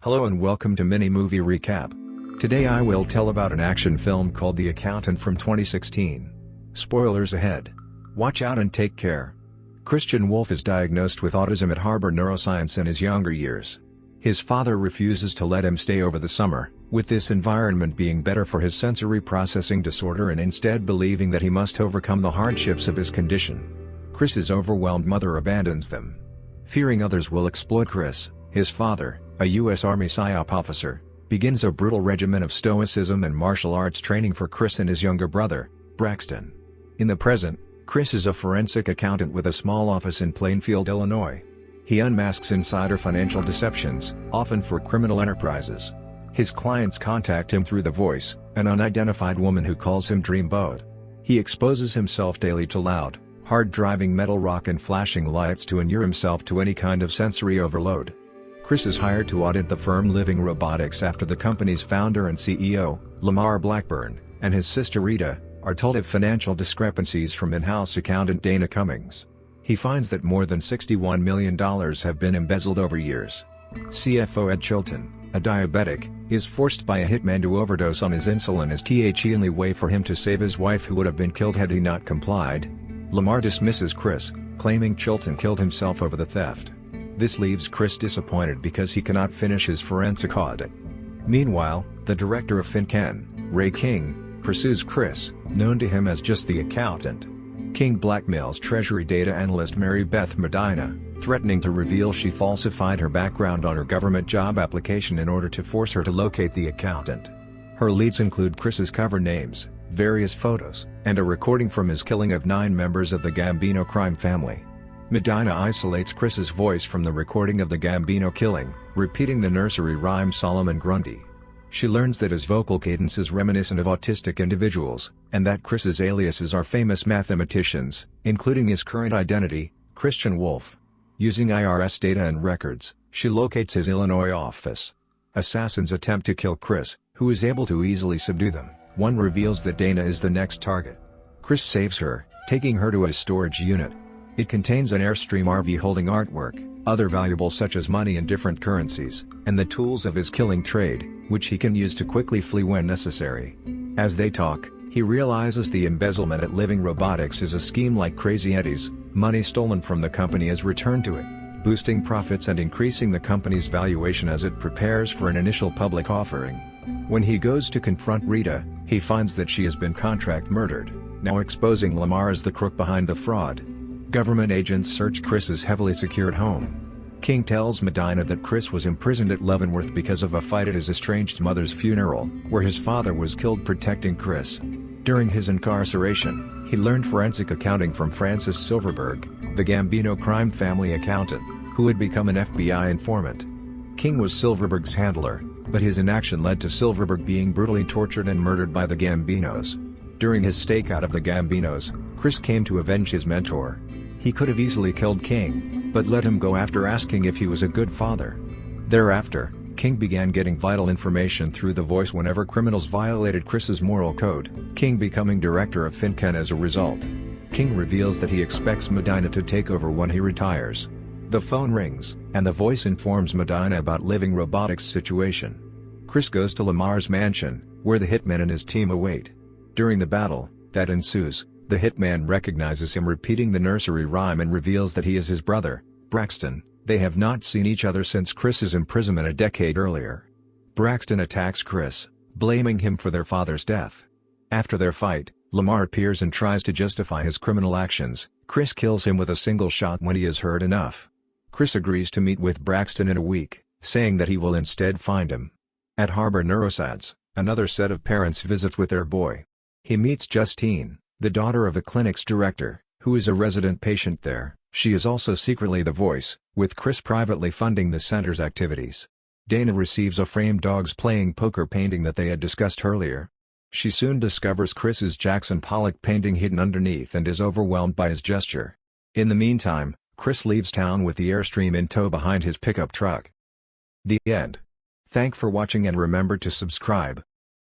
Hello and welcome to Mini Movie Recap. Today I will tell about an action film called The Accountant from 2016. Spoilers ahead. Watch out and take care. Christian Wolff is diagnosed with autism at Harvard Neuroscience in his younger years. His father refuses to let him stay over the summer, with this environment being better for his sensory processing disorder and instead believing that he must overcome the hardships of his condition. Chris's overwhelmed mother abandons them. Fearing others will exploit Chris, his father, a U.S. Army PSYOP officer, begins a brutal regimen of stoicism and martial arts training for Chris and his younger brother, Braxton. In the present, Chris is a forensic accountant with a small office in Plainfield, Illinois. He unmasks insider financial deceptions, often for criminal enterprises. His clients contact him through the voice, an unidentified woman who calls him Dreamboat. He exposes himself daily to loud, hard-driving metal rock and flashing lights to inure himself to any kind of sensory overload. Chris is hired to audit the firm Living Robotics after the company's founder and CEO, Lamar Blackburn, and his sister Rita, are told of financial discrepancies from in-house accountant Dana Cummings. He finds that more than $61 million have been embezzled over years. CFO Ed Chilton, a diabetic, is forced by a hitman to overdose on his insulin as the only way for him to save his wife who would have been killed had he not complied. Lamar dismisses Chris, claiming Chilton killed himself over the theft. This leaves Chris disappointed because he cannot finish his forensic audit. Meanwhile, the director of FinCEN, Ray King, pursues Chris, known to him as just the accountant. King blackmails Treasury data analyst Mary Beth Medina, threatening to reveal she falsified her background on her government job application in order to force her to locate the accountant. Her leads include Chris's cover names, various photos, and a recording from his killing of 9 members of the Gambino crime family. Medina isolates Chris's voice from the recording of the Gambino killing, repeating the nursery rhyme Solomon Grundy. She learns that his vocal cadence is reminiscent of autistic individuals, and that Chris's aliases are famous mathematicians, including his current identity, Christian Wolff. Using IRS data and records, she locates his Illinois office. Assassins attempt to kill Chris, who is able to easily subdue them. One reveals that Dana is the next target. Chris saves her, taking her to a storage unit. It contains an Airstream RV holding artwork, other valuables such as money and different currencies, and the tools of his killing trade, which he can use to quickly flee when necessary. As they talk, he realizes the embezzlement at Living Robotics is a scheme like Crazy Eddie's. Money stolen from the company is returned to it, boosting profits and increasing the company's valuation as it prepares for an initial public offering. When he goes to confront Rita, he finds that she has been contract murdered, now exposing Lamar as the crook behind the fraud. Government agents search Chris's heavily secured home. King tells Medina that Chris was imprisoned at Leavenworth because of a fight at his estranged mother's funeral, where his father was killed protecting Chris. During his incarceration, he learned forensic accounting from Francis Silverberg, the Gambino crime family accountant, who had become an FBI informant. King was Silverberg's handler, but his inaction led to Silverberg being brutally tortured and murdered by the Gambinos. During his stakeout of the Gambinos, Chris came to avenge his mentor. He could have easily killed King, but let him go after asking if he was a good father. Thereafter, King began getting vital information through the voice whenever criminals violated Chris's moral code, King becoming director of FinCEN as a result. King reveals that he expects Medina to take over when he retires. The phone rings, and the voice informs Medina about Living Robotics' situation. Chris goes to Lamar's mansion, where the hitman and his team await. During the battle that ensues, the hitman recognizes him repeating the nursery rhyme and reveals that he is his brother, Braxton. They have not seen each other since Chris's imprisonment a decade earlier. Braxton attacks Chris, blaming him for their father's death. After their fight, Lamar appears and tries to justify his criminal actions. Chris kills him with a single shot when he has heard enough. Chris agrees to meet with Braxton in a week, saying that he will instead find him. At Harvard Neuroscience, another set of parents visits with their boy. He meets Justine, the daughter of the clinic's director, who is a resident patient there. She is also secretly the voice, with Chris privately funding the center's activities. Dana receives a framed dogs playing poker painting that they had discussed earlier. She soon discovers Chris's Jackson Pollock painting hidden underneath and is overwhelmed by his gesture. In the meantime, Chris leaves town with the Airstream in tow behind his pickup truck. The end. Thanks for watching and remember to subscribe.